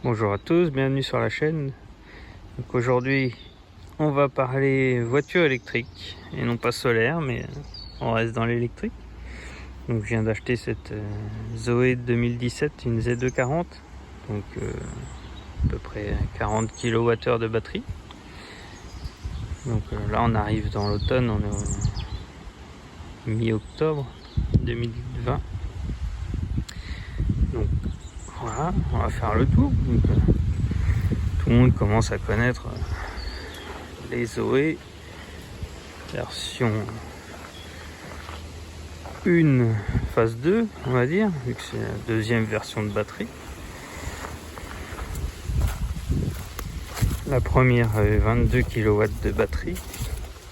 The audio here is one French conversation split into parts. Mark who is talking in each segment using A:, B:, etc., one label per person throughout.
A: Bonjour à tous, bienvenue sur la chaîne. Donc aujourd'hui on va parler voiture électrique et non pas solaire, mais on reste dans l'électrique. Donc je viens d'acheter cette Zoé 2017, une Z240, donc à peu près 40 kWh de batterie. Donc là on arrive dans l'automne, on est au mi-octobre 2020. Donc voilà, on va faire le tour. Donc, tout le monde commence à connaître les Zoé version 1 phase 2, on va dire, vu que c'est la deuxième version de batterie. La première avait 22 kW de batterie,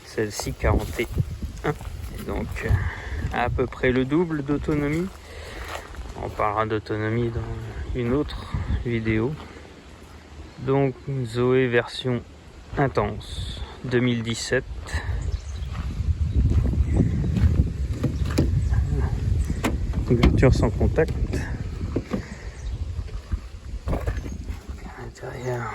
A: celle-ci 41, et donc à peu près le double d'autonomie. On parlera d'autonomie dans une autre vidéo. Donc Zoé version intense 2017. Ouverture sans contact. À l'intérieur,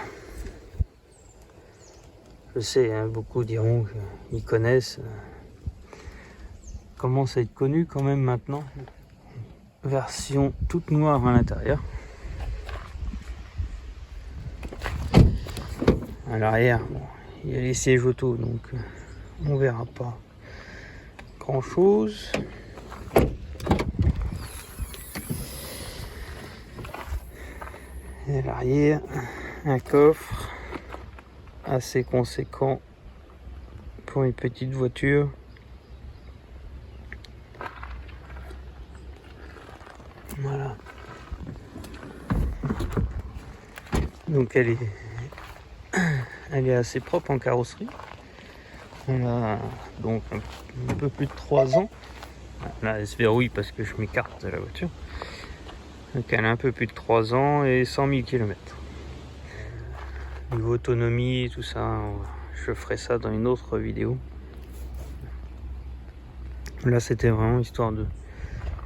A: je sais, hein, beaucoup diront qu'ils connaissent. Commence à être connu quand même maintenant. Version toute noire à l'intérieur. À l'arrière, bon, il y a les sièges auto, donc on verra pas grand chose. Et à l'arrière, un coffre assez conséquent pour une petite voiture. Voilà. Donc elle est assez propre en carrosserie. On a donc un peu plus de 3 ans. Là elle se verrouille parce que je m'écarte de la voiture. Donc elle a un peu plus de 3 ans et 100 000 km. Niveau autonomie et tout ça, je ferai ça dans une autre vidéo. Là c'était vraiment histoire de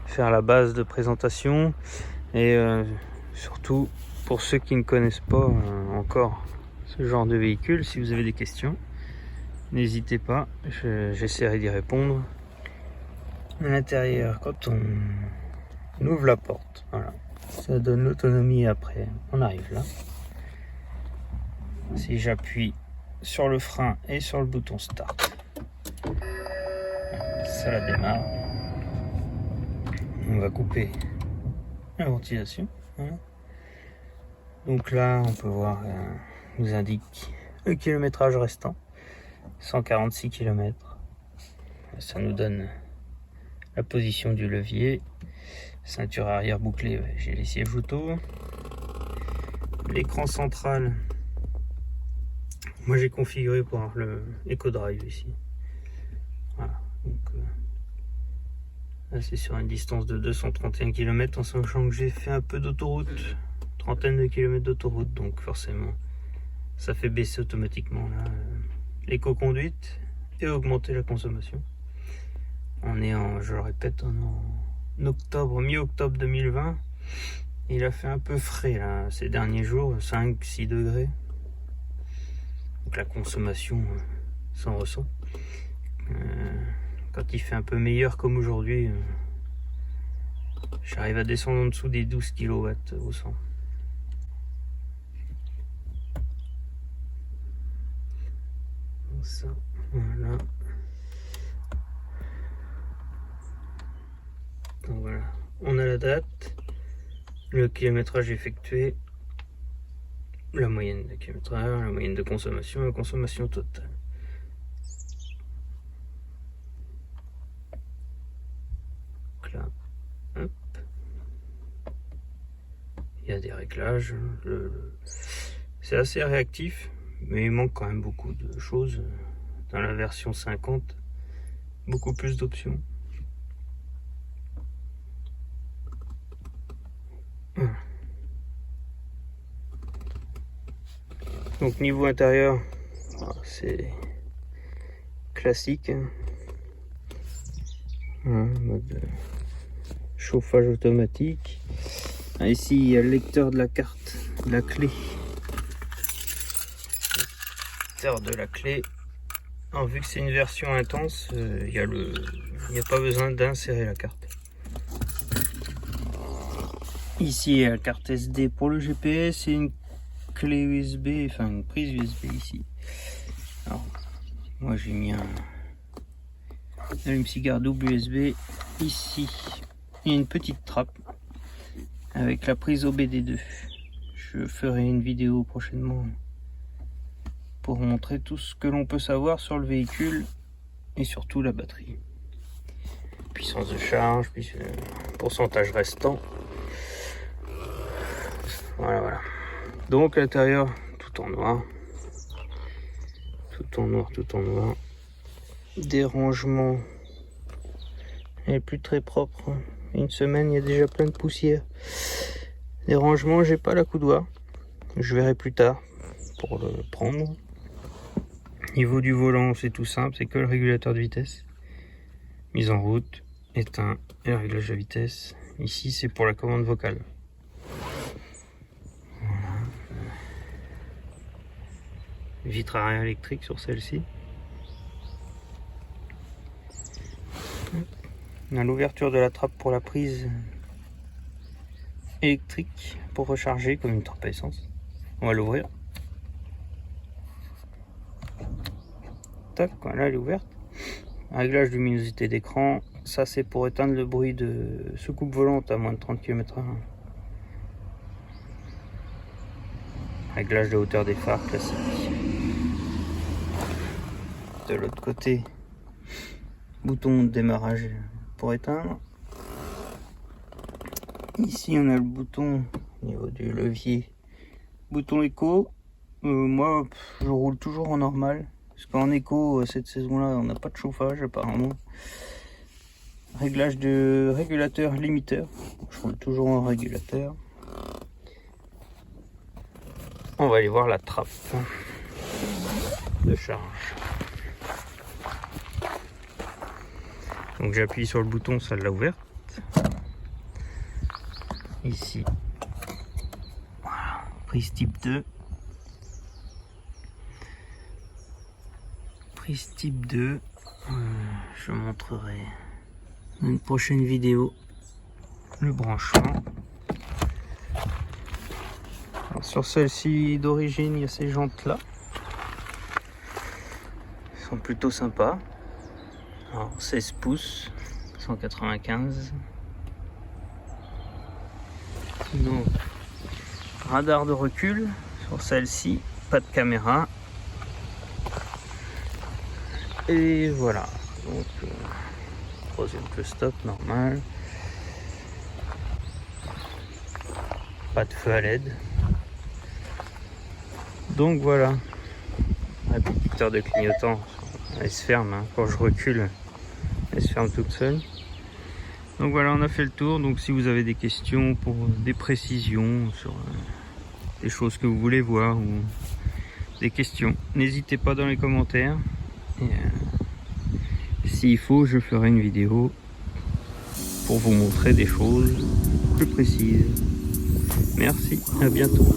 A: faire la base de présentation et surtout pour ceux qui ne connaissent pas encore ce genre de véhicule, si vous avez des questions, n'hésitez pas, j'essaierai d'y répondre. À l'intérieur, quand on ouvre la porte, voilà, ça donne l'autonomie. Après on arrive là, si j'appuie sur le frein et sur le bouton start, ça la démarre. On va couper la ventilation, voilà. Donc là on peut voir, nous indique le kilométrage restant, 146 km. Ça nous donne la position du levier, ceinture arrière bouclée, ouais, j'ai les sièges auto. L'écran central, moi j'ai configuré pour avoir le Eco Drive ici. Voilà, donc là c'est sur une distance de 231 km, en sachant que j'ai fait un peu d'autoroute, trentaine de kilomètres d'autoroute, donc forcément ça fait baisser automatiquement l'éco-conduite et augmenter la consommation. On est je le répète, en octobre, mi-octobre 2020. Il a fait un peu frais là ces derniers jours, 5-6 degrés. Donc la consommation s'en ressent. Quand il fait un peu meilleur comme aujourd'hui, j'arrive à descendre en dessous des 12 kW au 100. Ça, voilà. Donc voilà, on a la date, le kilométrage effectué, la moyenne de kilométrage, la moyenne de consommation, la consommation totale. Donc là, hop, il y a des réglages. C'est assez réactif, mais il manque quand même beaucoup de choses. Dans la version 50, beaucoup plus d'options. Donc niveau intérieur, c'est classique, mode chauffage automatique. Ici il y a le lecteur de la carte la clé. De la clé. Alors, vu que c'est une version intense, il n'y a pas besoin d'insérer la carte. Ici, il y a la carte SD pour le GPS et une clé USB, enfin une prise USB ici. Alors, moi j'ai mis un allume-cigare double USB. Ici, il y a une petite trappe avec la prise OBD2. Je ferai une vidéo prochainement pour montrer tout ce que l'on peut savoir sur le véhicule et surtout la batterie. Puissance de charge, puis pourcentage restant. Voilà. Donc à l'intérieur, tout en noir. Tout en noir. Des rangements. Elle est plus très propre. Une semaine, il y a déjà plein de poussière. Les rangements, j'ai pas la coudoir. Je verrai plus tard pour le prendre. Niveau du volant, c'est tout simple, c'est que le régulateur de vitesse. Mise en route, éteint et le réglage de vitesse. Ici, c'est pour la commande vocale. Voilà. Vitre arrière électrique sur celle-ci. On a l'ouverture de la trappe pour la prise électrique pour recharger comme une trappe à essence. On va l'ouvrir. Tac, voilà, elle est ouverte. Réglage de luminosité d'écran, ça c'est pour éteindre le bruit de soucoupe volante à moins de 30 km/h. Réglage de hauteur des phares classique. De l'autre côté, bouton de démarrage pour éteindre. Ici on a le bouton au niveau du levier, bouton éco. Moi je roule toujours en normal. Parce qu'en éco, cette saison-là, on n'a pas de chauffage apparemment. Réglage de régulateur limiteur. Je roule toujours en régulateur. On va aller voir la trappe de charge. Donc j'appuie sur le bouton, ça l'a ouverte. Ici, voilà, prise type 2. Prise type 2, je montrerai dans une prochaine vidéo le branchement. Alors, sur celle-ci d'origine, il y a ces jantes là, elles sont plutôt sympas. Alors 16 pouces, 195. Donc radar de recul sur celle-ci, pas de caméra. Et voilà, donc troisième feu stop normal, pas de feu à LED. Donc voilà, répétiteur de clignotant, elle se ferme, hein. Quand je recule, elle se ferme toute seule. Donc voilà, on a fait le tour. Donc si vous avez des questions pour des précisions sur des choses que vous voulez voir ou des questions, n'hésitez pas dans les commentaires. Et s'il faut, je ferai une vidéo pour vous montrer des choses plus précises. Merci, à bientôt.